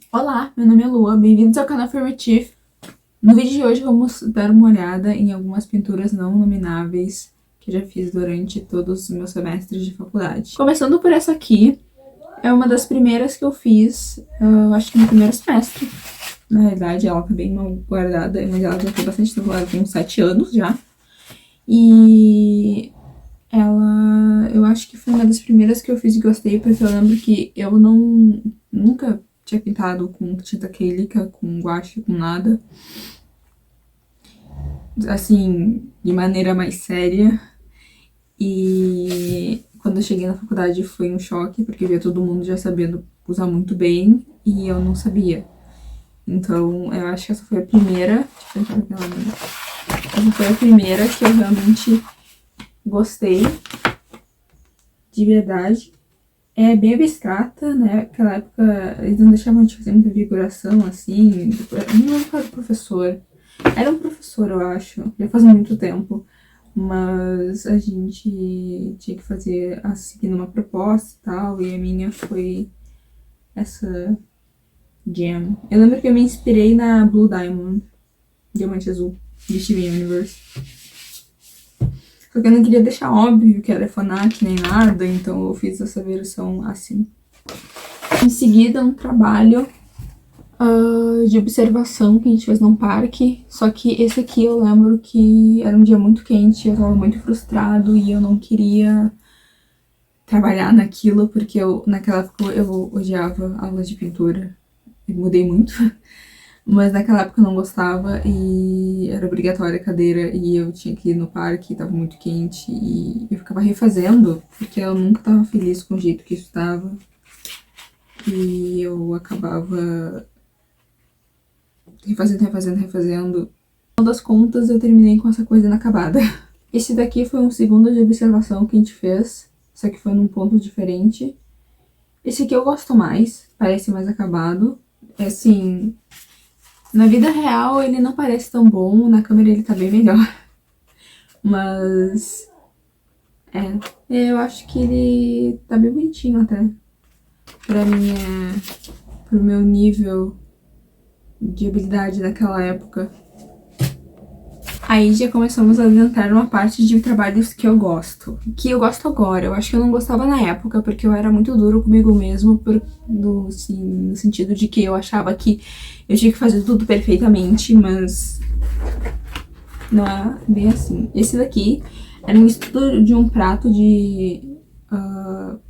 Olá, meu nome é Lua, bem-vindos ao canal Affirmative. No vídeo de hoje vamos dar uma olhada em algumas pinturas não nomináveis que já fiz durante todos os meus semestres de faculdade. Começando por essa aqui, é uma das primeiras que eu fiz, eu acho que no primeiro semestre. Na verdade, ela tá bem mal guardada, mas ela já tem bastante tempo, ela tem uns 7 anos já. E eu acho que foi uma das primeiras que eu fiz e gostei, porque eu lembro que eu nunca tinha pintado com tinta acrílica, com guache, com nada. Assim, de maneira mais séria. E quando eu cheguei na faculdade foi um choque, porque via todo mundo já sabendo usar muito bem e eu não sabia. Então, eu acho que essa foi a primeira. Deixa eu aquela minha. Essa foi a primeira que eu realmente gostei. De verdade. É bem abstrata, né? Naquela época eles não deixavam de fazer muita figuração, assim. Não lembro qual era o professor. Era um professor, eu acho. Já faz muito tempo. Mas a gente tinha que fazer, seguindo uma proposta e tal. E a minha foi essa Jam. Eu lembro que eu me inspirei na Blue Diamond, Diamante Azul, de Steven Universe. Só que eu não queria deixar óbvio que era fanart nem nada, então eu fiz essa versão assim. Em seguida, um trabalho de observação que a gente fez num parque. Só que esse aqui eu lembro que era um dia muito quente, eu tava muito frustrado e eu não queria trabalhar naquilo, porque naquela época eu odiava aulas de pintura. Eu mudei muito. Mas naquela época eu não gostava e era obrigatória a cadeira e eu tinha que ir no parque, tava muito quente e eu ficava refazendo, porque eu nunca tava feliz com o jeito que isso tava. E eu acabava refazendo. No final das contas eu terminei com essa coisa inacabada. Esse daqui foi um segundo de observação que a gente fez, só que foi num ponto diferente. Esse aqui eu gosto mais, parece mais acabado. É assim... Na vida real ele não parece tão bom, na câmera ele tá bem melhor. Mas... eu acho que ele tá bem bonitinho até. Pra mim pro meu nível de habilidade daquela época. Aí já começamos a adentrar numa parte de trabalhos que eu gosto. Que eu gosto agora. Eu acho que eu não gostava na época, porque eu era muito duro comigo mesmo, no sentido de que eu achava que eu tinha que fazer tudo perfeitamente, mas não é bem assim. Esse daqui era um estudo de um prato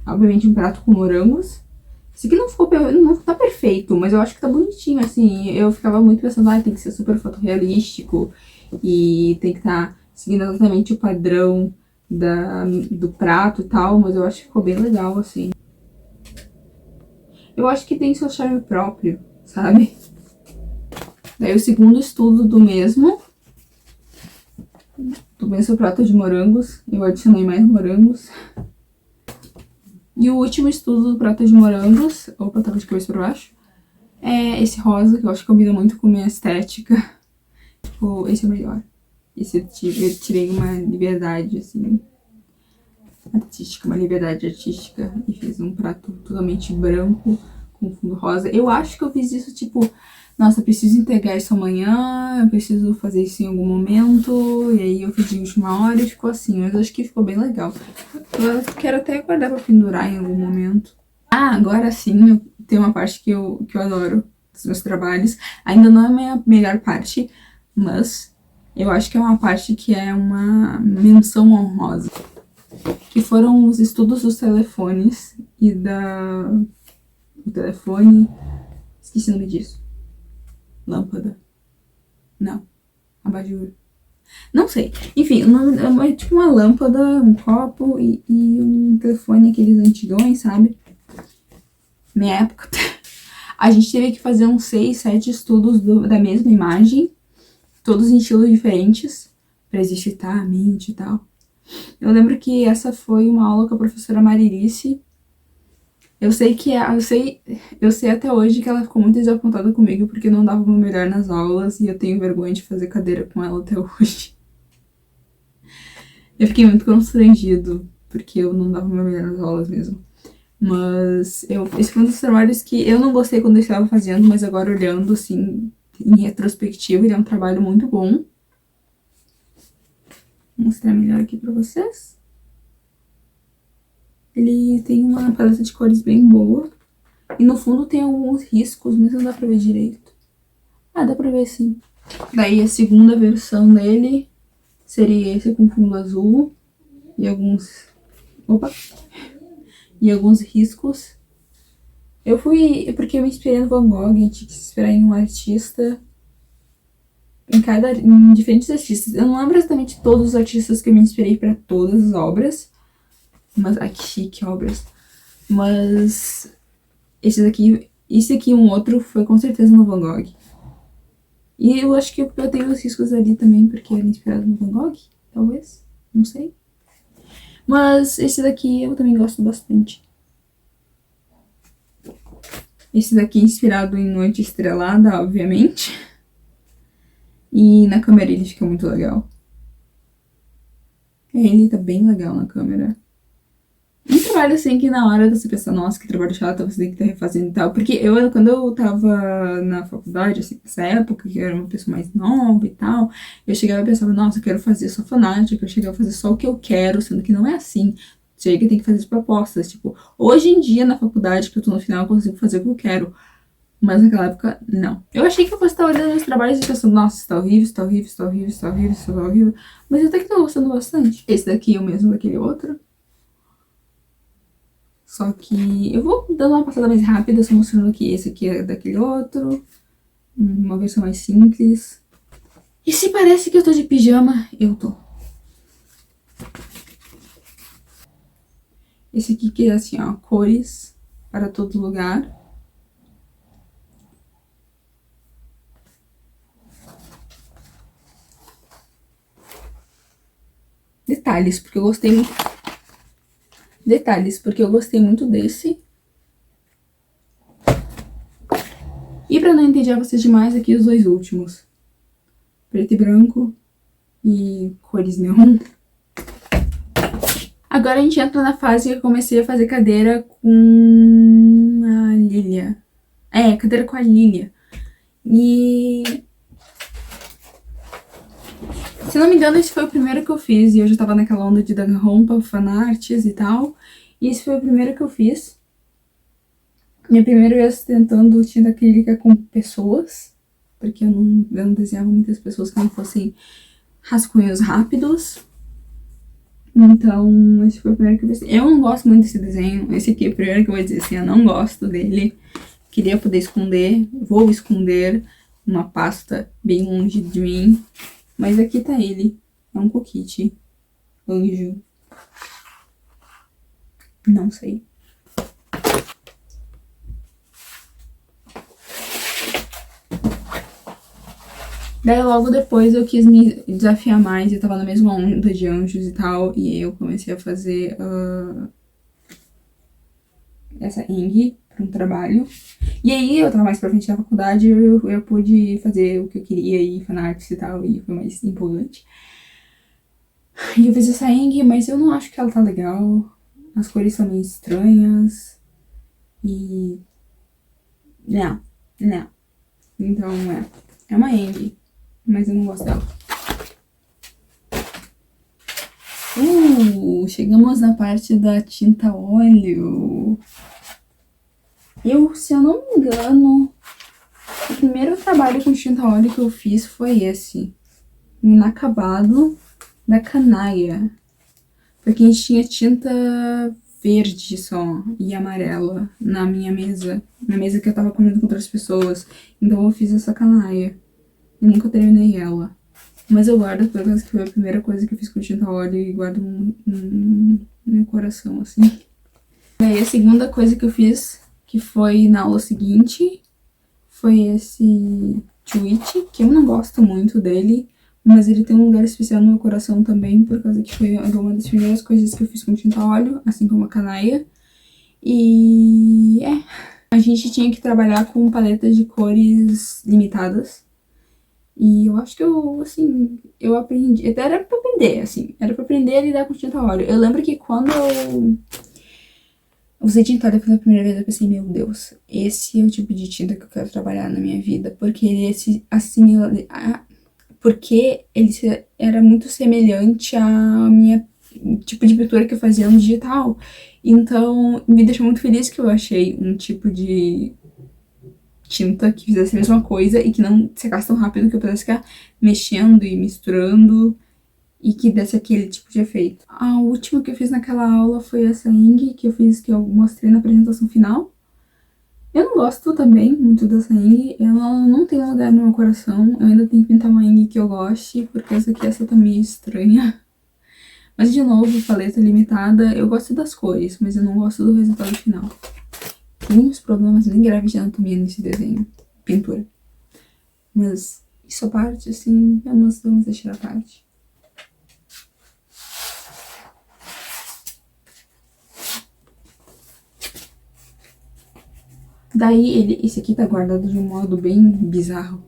obviamente um prato com morangos. Esse aqui não tá perfeito, mas eu acho que tá bonitinho, assim. Eu ficava muito pensando, tem que ser super fotorrealístico e tem que estar seguindo exatamente o padrão do prato e tal, mas eu acho que ficou bem legal, assim. Eu acho que tem seu charme próprio, sabe? Daí o segundo estudo do mesmo prato de morangos, eu adicionei mais morangos. E o último estudo do prato de morangos, opa, tava de cabeça pra baixo, é esse rosa, que eu acho que combina muito com minha estética. Tipo, esse é o melhor. Esse eu tirei uma liberdade, assim, artística, uma liberdade artística, e fiz um prato totalmente branco, com fundo rosa. Eu acho que eu fiz isso, tipo, nossa, eu preciso entregar isso amanhã, eu preciso fazer isso em algum momento, e aí eu fiz de última hora e ficou assim, mas eu acho que ficou bem legal. Eu quero até guardar pra pendurar em algum momento. Agora sim, tem uma parte que eu adoro dos meus trabalhos. Ainda não é a minha melhor parte, mas eu acho que é uma parte que é uma menção honrosa. Que foram os estudos dos telefones e o telefone... Esqueci o nome disso. Lâmpada. Não. Abajur. Não sei. Enfim, é tipo uma lâmpada, um copo e um telefone, aqueles antigões, sabe? Minha época. A gente teve que fazer uns 6, 7 estudos da mesma imagem, todos em estilos diferentes, pra exercitar a mente e tal. Eu lembro que essa foi uma aula com a professora Marilice. Eu sei até hoje que ela ficou muito desapontada comigo porque não dava o meu melhor nas aulas e eu tenho vergonha de fazer cadeira com ela até hoje. Eu fiquei muito constrangido porque eu não dava o meu melhor nas aulas mesmo. Mas esse foi um dos trabalhos que eu não gostei quando eu estava fazendo, mas agora olhando, assim, em retrospectiva, ele é um trabalho muito bom. Vou mostrar melhor aqui pra vocês. Ele tem uma paleta de cores bem boa. E no fundo tem alguns riscos, mas não dá pra ver direito. Ah, dá pra ver sim. Daí a segunda versão dele seria esse com fundo azul. E alguns... Opa! E alguns riscos. Eu fui... Porque eu me inspirei no Van Gogh, tinha que se inspirar em um artista... Em diferentes artistas. Eu não lembro exatamente todos os artistas que eu me inspirei pra todas as obras. Mas... Ai, que chique, obras. Mas... Esse aqui e um outro foi com certeza no Van Gogh. E eu acho que eu tenho os riscos ali também, porque era inspirado no Van Gogh, talvez. Não sei. Mas esse daqui eu também gosto bastante. Esse daqui é inspirado em Noite Estrelada, obviamente. E na câmera ele fica muito legal. Ele tá bem legal na câmera. Um trabalho assim que na hora você pensa, nossa, que trabalho chato, você tem que estar refazendo e tal. Porque quando eu tava na faculdade, assim, nessa época, que eu era uma pessoa mais nova e tal, eu chegava e pensava, nossa, eu quero fazer só fanática, eu chegava a fazer só o que eu quero, sendo que não é assim. Chega e tem que fazer as propostas. Tipo, hoje em dia, na faculdade, que eu tô no final, eu consigo fazer o que eu quero. Mas naquela época, não. Eu achei que eu fosse estar olhando os trabalhos e pensando, nossa, isso tá horrível, isso tá horrível, isso tá horrível, isso tá horrível, isso tá horrível. Mas eu até que tô gostando bastante. Esse daqui é o mesmo daquele outro. Só que eu vou dando uma passada mais rápida, só mostrando que esse aqui é daquele outro. Uma versão mais simples. E se parece que eu tô de pijama, eu tô. Esse aqui que é assim, ó, cores para todo lugar. Detalhes, porque eu gostei muito. Detalhes, porque eu gostei muito desse. E pra não entediar vocês demais, aqui os dois últimos. Preto e branco e cores neon. Agora a gente entra na fase que eu comecei a fazer cadeira com a Lilia. É, cadeira com a Lilia. E... se não me engano, esse foi o primeiro que eu fiz. E eu já tava naquela onda de dar roupa, fanarts e tal. E esse foi o primeiro que eu fiz. Minha primeira vez tentando tinta acrílica com pessoas. Porque eu não desenhava muitas pessoas que não fossem rascunhos rápidos. Então, esse foi o primeiro que eu fiz. Eu não gosto muito desse desenho. Esse aqui é o primeiro que eu vou dizer assim, eu não gosto dele. Queria poder esconder. Vou esconder uma pasta bem longe de mim. Mas aqui tá ele. É um coquite. Anjo. Não sei. Daí logo depois eu quis me desafiar mais, eu tava na mesma onda de anjos e tal, e aí eu comecei a fazer essa Eng pra um trabalho. E aí eu tava mais pra frente da faculdade, eu pude fazer o que eu queria, e fanarts e tal, e foi mais empolgante. E eu fiz essa Eng, mas eu não acho que ela tá legal, as cores são meio estranhas, e... não. Então é uma Eng. Mas eu não gosto dela. Chegamos na parte da tinta óleo. Se eu não me engano, o primeiro trabalho com tinta óleo que eu fiz foi esse. Um inacabado da Canaia. Porque a gente tinha tinta verde só e amarela na minha mesa. Na mesa que eu tava comendo com outras pessoas. Então eu fiz essa Canaia. Eu nunca terminei ela. Mas eu guardo por causa que foi a primeira coisa que eu fiz com tinta óleo e guardo no meu coração, assim. Daí a segunda coisa que eu fiz, que foi na aula seguinte, foi esse tweet, que eu não gosto muito dele, mas ele tem um lugar especial no meu coração também, por causa que foi uma das primeiras coisas que eu fiz com tinta óleo, assim como a Canaia. E a gente tinha que trabalhar com paletas de cores limitadas. E eu acho que eu aprendi, até era pra aprender, assim, era pra aprender a lidar com tinta óleo. Eu lembro que quando Usei tinta óleo pela primeira vez, eu pensei, meu Deus, esse é o tipo de tinta que eu quero trabalhar na minha vida, porque ele se assimila, porque era muito semelhante à minha tipo de pintura que eu fazia no digital. Então, me deixou muito feliz que eu achei um tipo de tinta que fizesse a mesma coisa e que não secasse tão rápido que eu pudesse ficar mexendo e misturando e que desse aquele tipo de efeito. A última que eu fiz naquela aula foi essa Ing, que eu mostrei na apresentação final. Eu não gosto também muito dessa Ing, ela não tem lugar no meu coração, eu ainda tenho que pintar uma Ing que eu goste, porque essa tá meio estranha. Mas de novo, paleta limitada, eu gosto das cores, mas eu não gosto do resultado final. Tem uns problemas bem graves de anatomia nesse desenho, pintura. Mas isso à parte, assim, vamos deixar à parte. Daí, esse aqui tá guardado de um modo bem bizarro.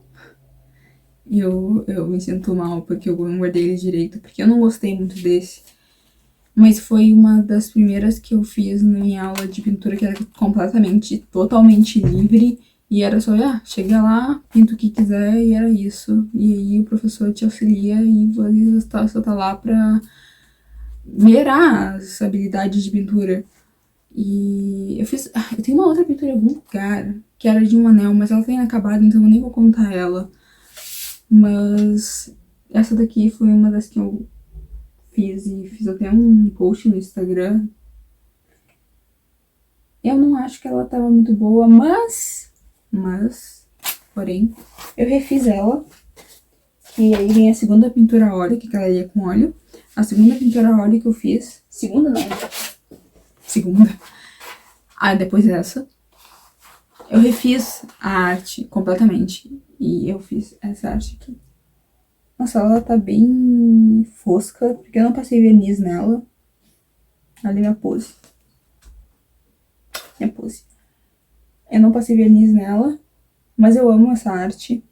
E eu me sinto mal porque eu não guardei ele direito, porque eu não gostei muito desse. Mas foi uma das primeiras que eu fiz na minha aula de pintura, que era completamente, totalmente livre. E era só, chega lá, pinta o que quiser e era isso. E aí o professor te auxilia e você tá lá pra melhorar as habilidades de pintura. E eu tenho uma outra pintura em algum lugar, que era de um anel, mas ela tá inacabada, então eu nem vou contar ela. Mas essa daqui foi uma das que eu fiz e fiz até um post no Instagram. Eu não acho que ela tava muito boa, porém, eu refiz ela. E aí vem a segunda pintura a óleo, que calaria com óleo. A segunda pintura a óleo que eu fiz. Segunda. Depois dessa, eu refiz a arte completamente. E eu fiz essa arte aqui. Nossa, ela tá bem fosca, porque eu não passei verniz nela. Ali minha pose. Eu não passei verniz nela, mas eu amo essa arte.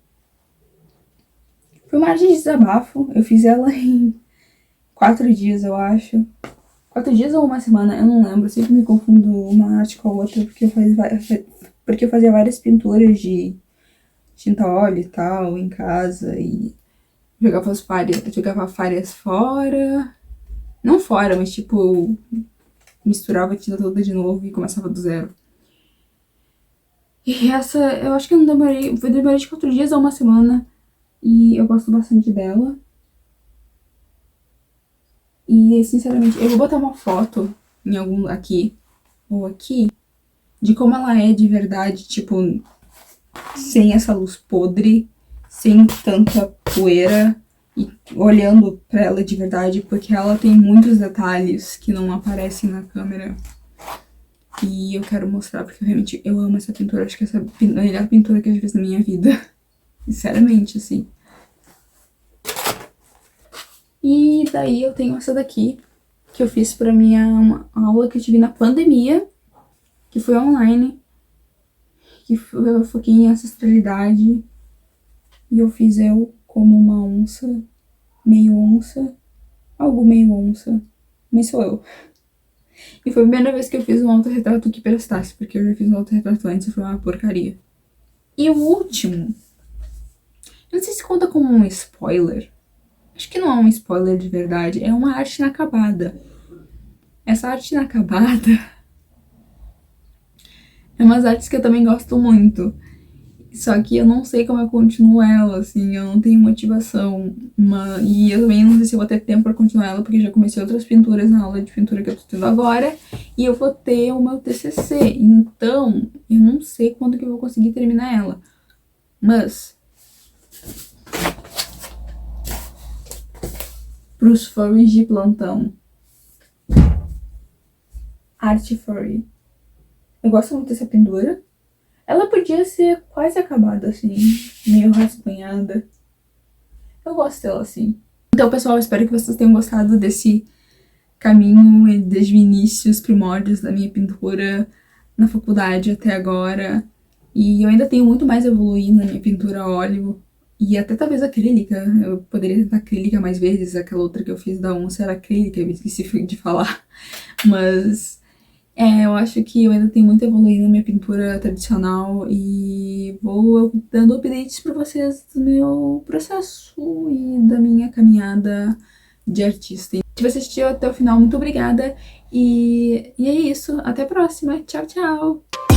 Foi uma arte de desabafo. Eu fiz ela em 4 dias, eu acho. 4 dias ou uma semana, eu não lembro. Eu sempre me confundo uma arte com a outra, porque eu fazia várias pinturas de tinta óleo e tal, em casa, e jogava várias fora. Não fora, mas tipo, misturava a tinta toda de novo e começava do zero. E essa, eu acho que eu demorei de 4 dias a uma semana. E eu gosto bastante dela. E, sinceramente, eu vou botar uma foto em algum aqui, ou aqui, de como ela é de verdade, tipo, sem essa luz podre, sem tanta poeira, e olhando pra ela de verdade, porque ela tem muitos detalhes que não aparecem na câmera. E eu quero mostrar, porque eu amo essa pintura, acho que essa é a melhor pintura que eu já fiz na minha vida. Sinceramente, assim. E daí eu tenho essa daqui, que eu fiz pra uma aula que eu tive na pandemia, que foi online, que eu foquei em ancestralidade, e eu fiz eu como uma onça, algo meio onça, mas sou eu. E foi a primeira vez que eu fiz um autorretrato que prestasse, porque eu já fiz um autorretrato antes e foi uma porcaria. E o último, eu não sei se conta como um spoiler. Acho que não é um spoiler de verdade, é uma arte inacabada. Essa arte inacabada é umas artes que eu também gosto muito. Só que eu não sei como eu continuo ela, assim, eu não tenho motivação. E eu também não sei se eu vou ter tempo pra continuar ela, porque eu já comecei outras pinturas na aula de pintura que eu tô tendo agora. E eu vou ter o meu TCC, então eu não sei quando que eu vou conseguir terminar ela. Mas pros furries de plantão, Art Furry. Eu gosto muito dessa pintura. Ela podia ser quase acabada, assim, meio rascunhada. Eu gosto dela, assim. Então, pessoal, espero que vocês tenham gostado desse caminho desde o início, os primórdios da minha pintura na faculdade até agora. E eu ainda tenho muito mais a evoluir na minha pintura a óleo. E até talvez acrílica. Eu poderia tentar acrílica mais vezes. Aquela outra que eu fiz da onça era acrílica, eu esqueci de falar. Mas Eu acho que eu ainda tenho muito a evoluir na minha pintura tradicional e vou dando updates pra vocês do meu processo e da minha caminhada de artista. Se você assistiu até o final, muito obrigada. E é isso. Até a próxima. Tchau, tchau!